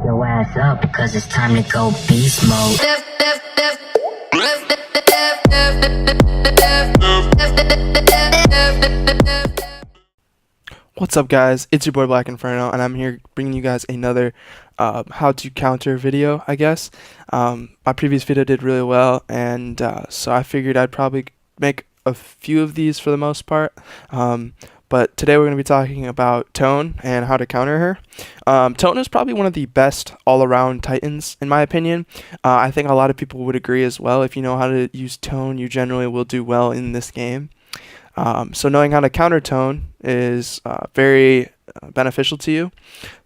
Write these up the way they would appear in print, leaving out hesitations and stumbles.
your ass up, cause it's time to go beast mode. What's up, guys? It's your boy Black Inferno, and I'm here bringing you guys another how to counter video, I guess. My previous video did really well, and so I figured I'd probably make a few of these for the most part. But today we're going to be talking about Tone and how to counter her. Tone is probably one of the best all-around Titans, in my opinion. I think a lot of people would agree as well. If you know how to use Tone, you generally will do well in this game. So knowing how to counter Tone is very beneficial to you.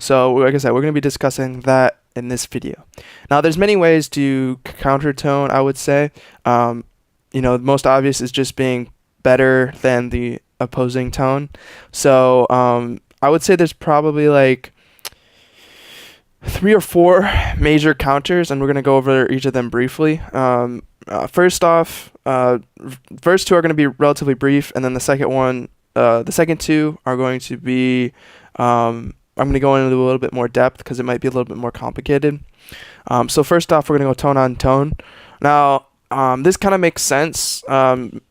So like I said, we're going to be discussing that in this video. Now there's many ways to counter Tone, I would say. The most obvious is just being better than the opposing Tone. So I would say there's probably like 3 or 4 major counters, and we're going to go over each of them briefly. First off, first 2 are going to be relatively brief, and then the second 2 are going to be, I'm going to go into a little bit more depth because it might be a little bit more complicated. So first off, we're going to go tone on tone. Now, this kind of makes sense.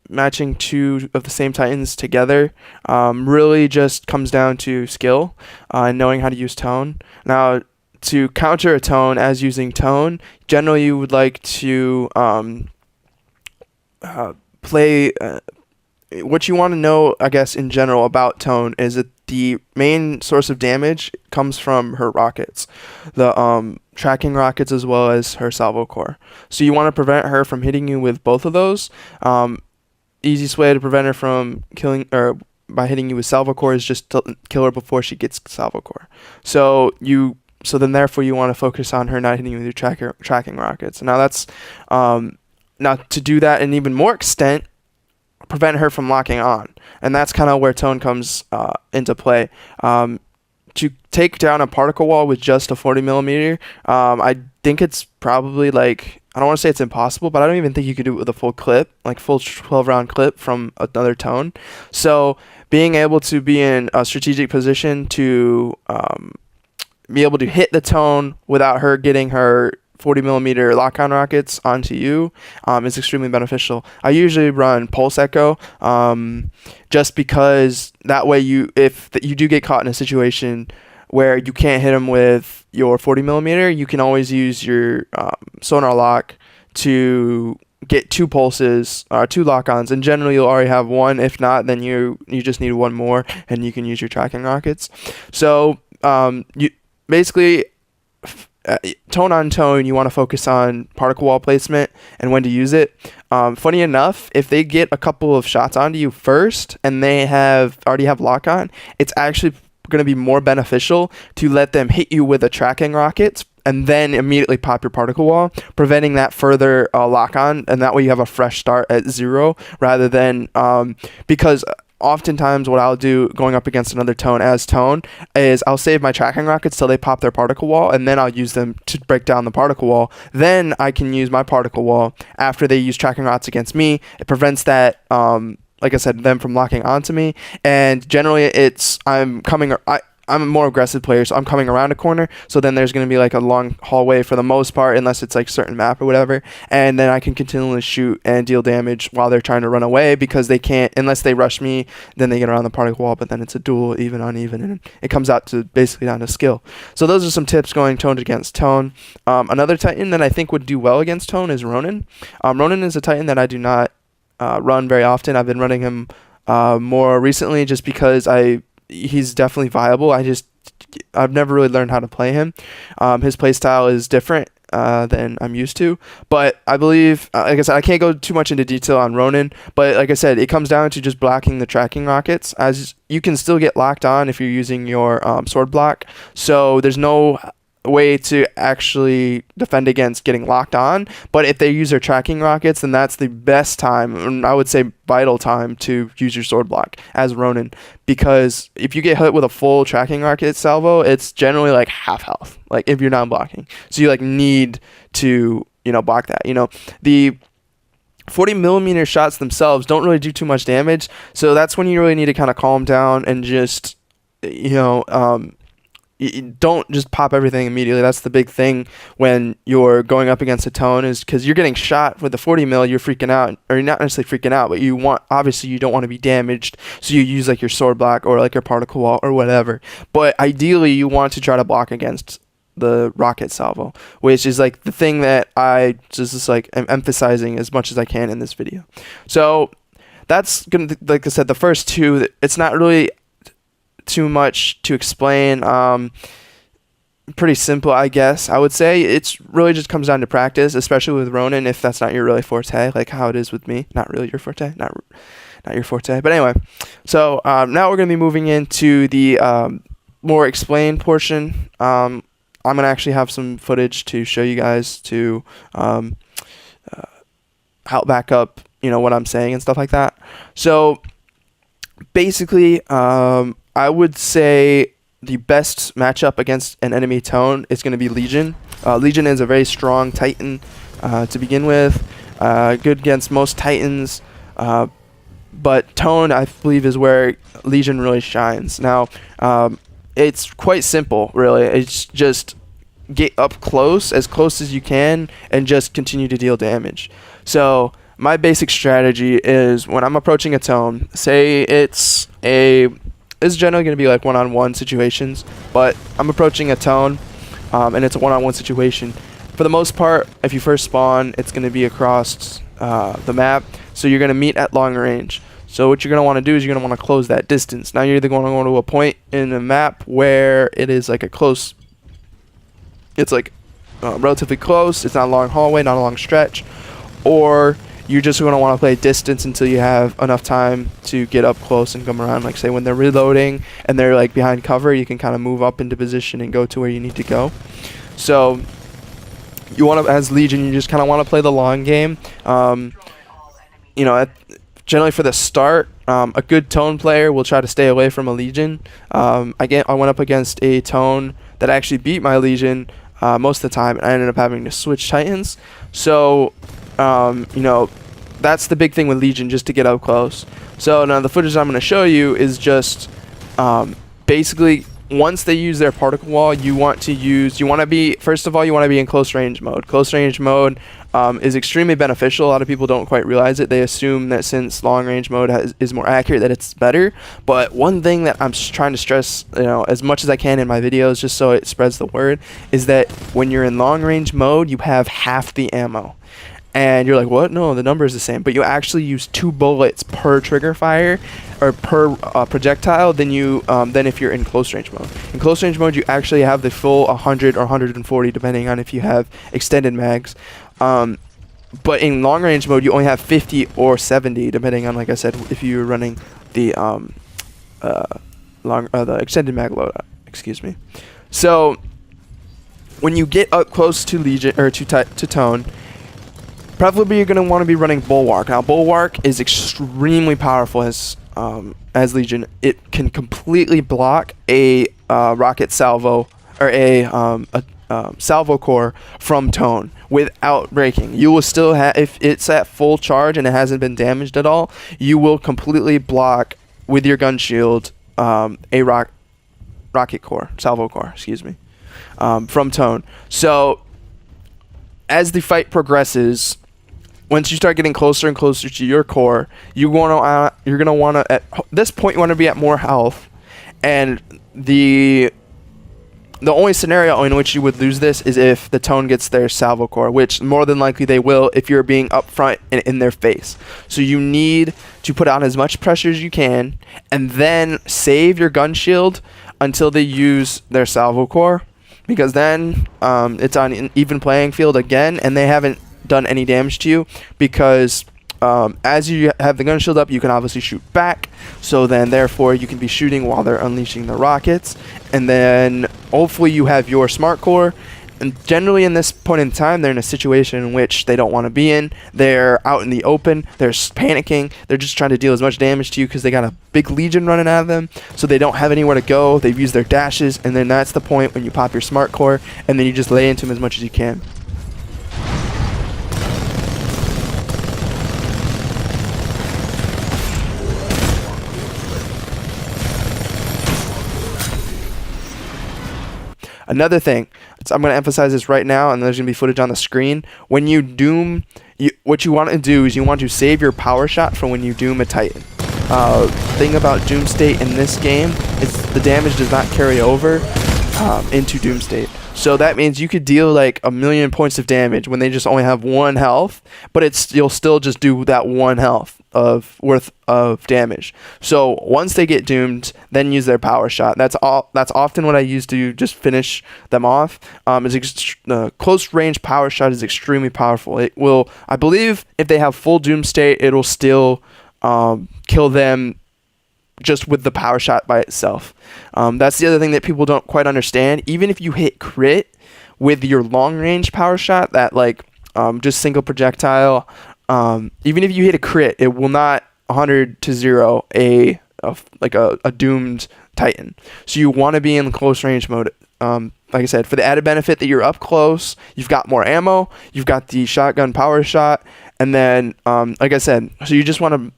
Matching 2 of the same Titans together really just comes down to skill and knowing how to use tone. Now, to counter a tone as using tone, generally you would like to play. What you want to know, I guess, in general about Tone is that the main source of damage comes from her rockets, the tracking rockets as well as her salvo core. So you want to prevent her from hitting you with both of those. Easiest way to prevent her from killing or by hitting you with salvo core is just to kill her before she gets salvo core. So then therefore you want to focus on her not hitting you with your tracking rockets. Now that's now to do that in even more extent, prevent her from locking on, and that's kind of where Tone comes into play. To take down a particle wall with just a 40mm, I think it's probably like, I don't want to say it's impossible, but I don't even think you could do it with a full clip, like full 12-round clip from another Tone. So being able to be in a strategic position to be able to hit the Tone without her getting her 40mm lock-on rockets onto you is extremely beneficial. I usually run Pulse Echo just because that way if you do get caught in a situation where you can't hit them with your 40mm, you can always use your sonar lock to get 2 pulses, 2 lock-ons, and generally you'll already have 1. If not, then you just need 1 more, and you can use your tracking rockets. So you basically, tone on tone, you want to focus on particle wall placement and when to use it. Funny enough, if they get a couple of shots onto you first and they already have lock on, it's actually going to be more beneficial to let them hit you with a tracking rocket and then immediately pop your particle wall, preventing that further lock on, and that way you have a fresh start at 0 rather than because oftentimes what I'll do going up against another Tone as Tone is I'll save my tracking rockets till they pop their particle wall, and then I'll use them to break down the particle wall. Then I can use my particle wall after they use tracking rockets against me. It prevents that, like I said, them from locking onto me. And generally I'm a more aggressive player, so I'm coming around a corner, so then there's going to be like a long hallway for the most part, unless it's like certain map or whatever, and then I can continually shoot and deal damage while they're trying to run away, because they can't, unless they rush me, then they get around the particle wall, but then it's a duel, even on even, and it comes out to basically down to skill. So those are some tips going Tone against Tone. Another Titan that I think would do well against Tone is Ronin. Ronin is a Titan that I do not run very often. I've been running him more recently just because he's definitely viable. I've never really learned how to play him. His playstyle is different than I'm used to, but I believe, like I said, I can't go too much into detail on Ronin, but like I said, it comes down to just blocking the tracking rockets, as you can still get locked on if you're using your sword block, so there's no way to actually defend against getting locked on. But if they use their tracking rockets, then that's the best time, and I would say vital time, to use your sword block as Ronin, because if you get hit with a full tracking rocket salvo, it's generally like half health, like if you're not blocking, so you like need to block that. The 40mm shots themselves don't really do too much damage, so that's when you really need to kind of calm down and just you don't just pop everything immediately. That's the big thing when you're going up against a tone, is because you're getting shot with the 40 mil, you're freaking out, or you're not necessarily freaking out, but obviously you don't want to be damaged, so you use like your sword block or like your particle wall or whatever. But ideally you want to try to block against the rocket salvo, which is like the thing that I just like am emphasizing as much as I can in this video. So that's gonna, like I said, the first two, it's not really too much to explain. Pretty simple, I guess. I would say it's really just comes down to practice, especially with Ronin, if that's not your really forte, like how it is with me. Not really your forte, not your forte. But anyway, so now we're gonna be moving into the more explained portion. I'm gonna actually have some footage to show you guys to help back up, what I'm saying and stuff like that. So basically, I would say the best matchup against an enemy tone is going to be Legion. Legion is a very strong Titan to begin with, good against most Titans, but tone, I believe, is where Legion really shines. Now, it's quite simple, really. It's just get up close as you can, and just continue to deal damage. So my basic strategy is, when I'm approaching a tone, say it's generally going to be like one-on-one situations, but I'm approaching a tone, and it's a one-on-one situation. For the most part, if you first spawn, it's going to be across the map, so you're going to meet at long range. So what you're going to want to do is you're going to want to close that distance. Now you're either going to go to a point in the map where it is like it's like relatively close, it's not a long hallway, not a long stretch, or you're just going to want to play distance until you have enough time to get up close and come around. Like, say, when they're reloading and they're like behind cover, you can kind of move up into position and go to where you need to go. So you want to, as Legion, you just kind of want to play the long game. Generally for the start, a good tone player will try to stay away from a Legion. I went up against a tone that actually beat my Legion most of the time, and I ended up having to switch Titans. So that's the big thing with Legion, just to get up close. So now the footage I'm going to show you is just basically, once they use their particle wall, first of all, you want to be in close range mode. Close range mode is extremely beneficial. A lot of people don't quite realize it. They assume that since long range mode is more accurate, that it's better. But one thing that I'm trying to stress, as much as I can in my videos, just so it spreads the word, is that when you're in long range mode, you have half the ammo. And you're like, what? No, the number is the same. But you actually use 2 bullets per trigger fire, or per projectile, than if you're in close range mode. In close range mode, you actually have the full 100 or 140, depending on if you have extended mags. But in long range mode, you only have 50 or 70, depending on, like I said, if you're running the the extended mag loadout. Excuse me. So when you get up close to Legion or to tone, preferably you're going to want to be running Bulwark. Now, Bulwark is extremely powerful as Legion. It can completely block a rocket salvo, or a salvo core from tone without breaking. You will still have, if it's at full charge and it hasn't been damaged at all, you will completely block with your gun shield a rocket core, salvo core, excuse me, from tone. So as the fight progresses, once you start getting closer and closer to your core, you're gonna want to, at this point, you want to be at more health, and the only scenario in which you would lose this is if the tone gets their salvo core, which more than likely they will if you're being up front and in their face. So you need to put on as much pressure as you can, and then save your gun shield until they use their salvo core, because then it's on an even playing field again, and they haven't done any damage to you, because as you have the gun shield up, you can obviously shoot back, so then therefore you can be shooting while they're unleashing the rockets, and then hopefully you have your smart core. And generally in this point in time, they're in a situation in which they don't want to be in. They're out in the open, they're panicking, they're just trying to deal as much damage to you because they got a big Legion running at them, so they don't have anywhere to go. They've used their dashes, and then that's the point when you pop your smart core, and then you just lay into them as much as you can. Another thing, I'm going to emphasize this right now, and there's going to be footage on the screen. When you doom, what you want to do is you want to save your power shot for when you doom a Titan. Thing about Doom State in this game is the damage does not carry over into Doom State. So that means you could deal like 1,000,000 points of damage when they just only have 1 health, but you'll still just do that 1 health worth of damage. So once they get doomed, then use their power shot. That's often what I use to just finish them off. The close range power shot is extremely powerful. It will, I believe, if they have full Doom State, it'll still kill them just with the power shot by itself. That's the other thing that people don't quite understand. Even if you hit crit with your long range power shot, that like just single projectile, even if you hit a crit, it will not 100-0 a doomed Titan. So you want to be in close range mode. Like I said, for the added benefit that you're up close, you've got more ammo, you've got the shotgun power shot, and then like I said, so you just want to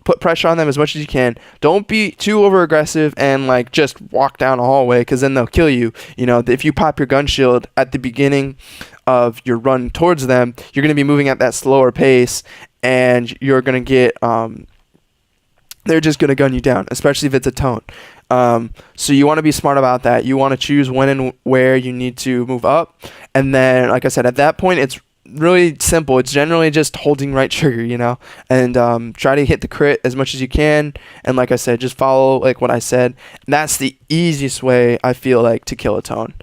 put pressure on them as much as you can. Don't be too over aggressive and like just walk down a hallway, because then they'll kill you. You know, if you pop your gun shield at the beginning of your run towards them, you're going to be moving at that slower pace, and you're going to get they're just going to gun you down, especially if it's a tone. So you want to be smart about that. You want to choose when and where you need to move up, and then like I said, at that point it's really simple. It's generally just holding right trigger, you know, and try to hit the crit as much as you can. And like I said, just follow like what I said. And that's the easiest way I feel like to kill a tone.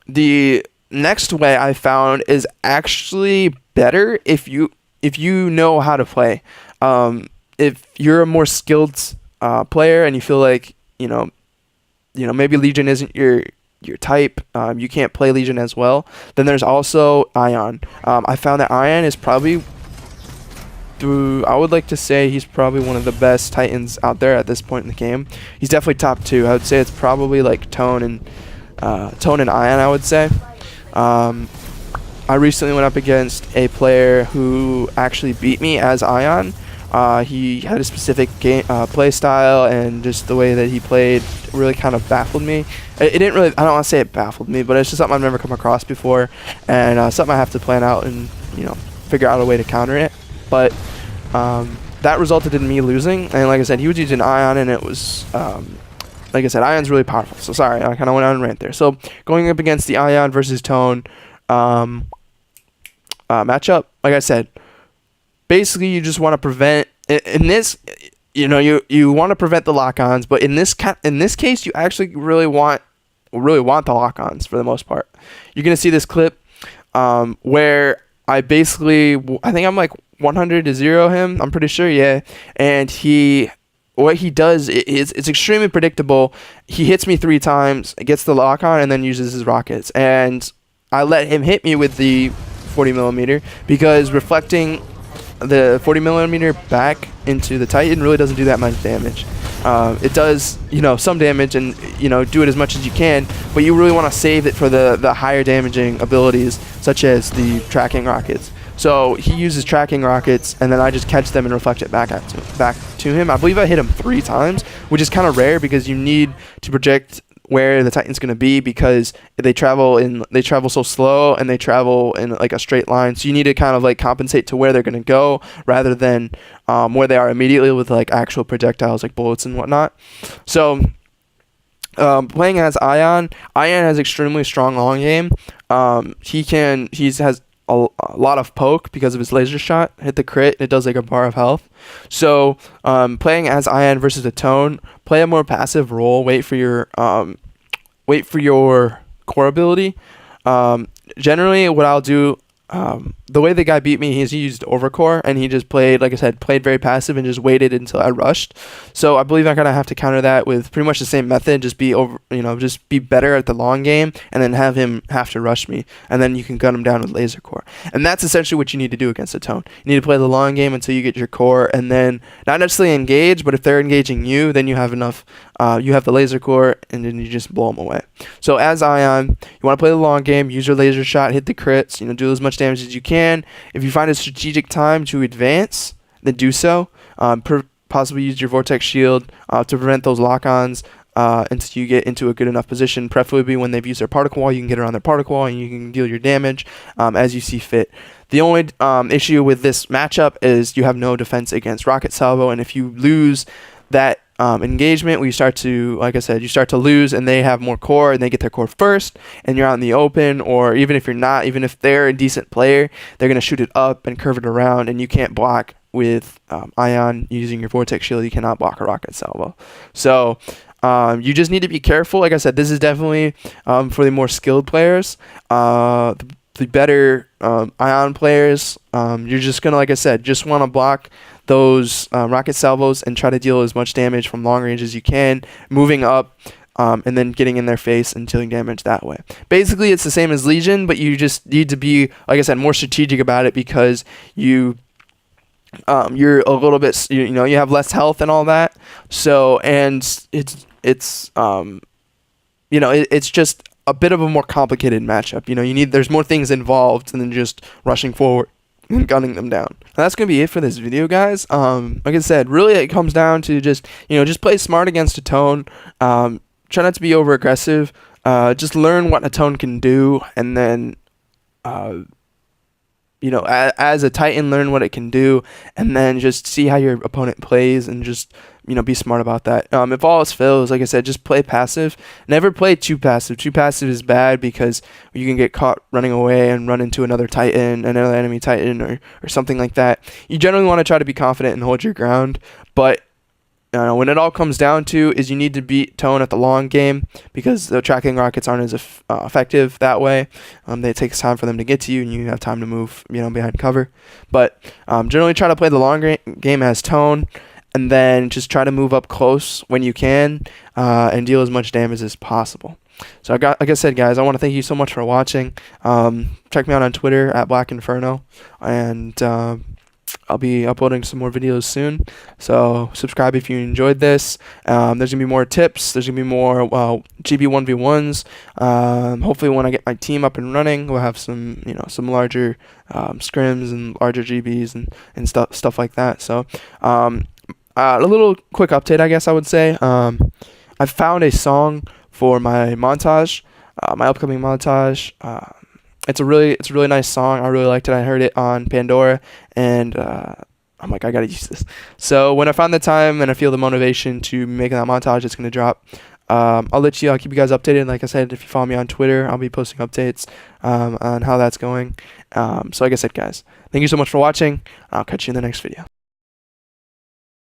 The next way I found is actually better if you know how to play. If you're a more skilled player and you feel like you know maybe Legion isn't your type, you can't play Legion as well, then there's also Ion. I found that Ion is probably, I would like to say he's probably one of the best Titans out there at this point in the game. He's definitely top 2. I would say it's probably like Tone and Ion, I would say. I recently went up against a player who actually beat me as Ion. He had a specific play style, and just the way that he played really kind of baffled me. It didn't really, I don't want to say it baffled me, but it's just something I've never come across before, and something I have to plan out and figure out a way to counter it. But that resulted in me losing, and like I said, he was using Ion, and it was like I said, Ion's really powerful. So sorry, I kind of went on a rant there. So going up against the Ion versus Tone matchup, like I said, basically you just want to prevent in this, you want to prevent the lock-ons, but in this case you actually really want the lock-ons for the most part. You're gonna see this clip where I think I'm like 100-0 him, I'm pretty sure, yeah, and what he does is it's extremely predictable. He hits me 3 times, gets the lock-on, and then uses his rockets, and I let him hit me with the 40mm because reflecting the 40mm back into the Titan really doesn't do that much damage. It does, some damage, and do it as much as you can, but you really want to save it for the higher damaging abilities, such as the tracking rockets. So he uses tracking rockets, and then I just catch them and reflect it back to him. I believe I hit him 3 times, which is kind of rare because you need to project where the Titan's going to be, because they travel so slow, and they travel in like a straight line, so you need to kind of like compensate to where they're going to go rather than where they are immediately with like actual projectiles like bullets and whatnot. So playing as Ion has extremely strong long game. He has a lot of poke because of his laser shot. Hit the crit, it does like a bar of health. So playing as Ion versus a Tone, play a more passive role. Wait for your core ability. Generally what I'll do, the way the guy beat me, he used overcore, and he just played, like I said, very passive and just waited until I rushed. So I believe I'm gonna have to counter that with pretty much the same method. Just be better at the long game, and then have him have to rush me, and then you can gun him down with laser core. And that's essentially what you need to do against a Tone. You need to play the long game until you get your core, and then not necessarily engage, but if they're engaging you, then you have enough. You have the laser core, and then you just blow them away. So as Ion, you want to play the long game, use your laser shot, hit the crits, do as much damage as you can. If you find a strategic time to advance, then do so. Possibly use your vortex shield to prevent those lock-ons. until you get into a good enough position. Preferably when they've used their particle wall, you can get around their particle wall and you can deal your damage as you see fit. The only issue with this matchup is you have no defense against rocket salvo, and if you lose that engagement, where you start to, like I said, you start to lose, and they have more core and they get their core first, and you're out in the open, or even if you're not, even if they're a decent player, they're going to shoot it up and curve it around, and you can't block with Ion using your Vortex Shield. You cannot block a rocket salvo. So you just need to be careful. Like I said, this is definitely for the more skilled players. The better Ion players, you're just going to, like I said, just want to block those rocket salvos and try to deal as much damage from long range as you can, moving up and then getting in their face and dealing damage that way. Basically, it's the same as Legion, but you just need to be, like I said, more strategic about it, because you're a little bit, you know, you have less health and all that. So, and it's you know, it's just a bit of a more complicated matchup. You know, there's more things involved than just rushing forward and gunning them down. And that's gonna be it for this video, guys. Like I said, really it comes down to just, you know, just play smart against a tone. Try not to be over aggressive. Just learn what a tone can do, and then you know, as a Titan, learn what it can do, and then just see how your opponent plays, and just, you know, be smart about that. If all else fails, like I said, just play passive. Never play too passive. Too passive is bad, because you can get caught running away and run into another Titan, another enemy Titan, or something like that. You generally want to try to be confident and hold your ground, but when it all comes down to is you need to beat Tone at the long game, because the tracking rockets aren't as effective that way. It takes time for them to get to you, and you have time to move, you know, behind cover. But generally try to play the long game as Tone, and then just try to move up close when you can, and deal as much damage as possible. So like I said, guys, I want to thank you so much for watching. Check me out on Twitter at Black Inferno, and I'll be uploading some more videos soon, so subscribe if you enjoyed this. There's going to be more tips. There's going to be more GB 1v1s. Hopefully when I get my team up and running, we'll have some, you know, some larger scrims and larger GBs and stuff like that. So a little quick update, I guess I would say. I found a song for my montage, my upcoming montage. It's a really nice song. I really liked it. I heard it on Pandora, and I'm like, I gotta use this. So when I find the time and I feel the motivation to make that montage, it's gonna drop. I'll keep you guys updated. Like I said, if you follow me on Twitter, I'll be posting updates on how that's going. So like I said, guys, thank you so much for watching. I'll catch you in the next video.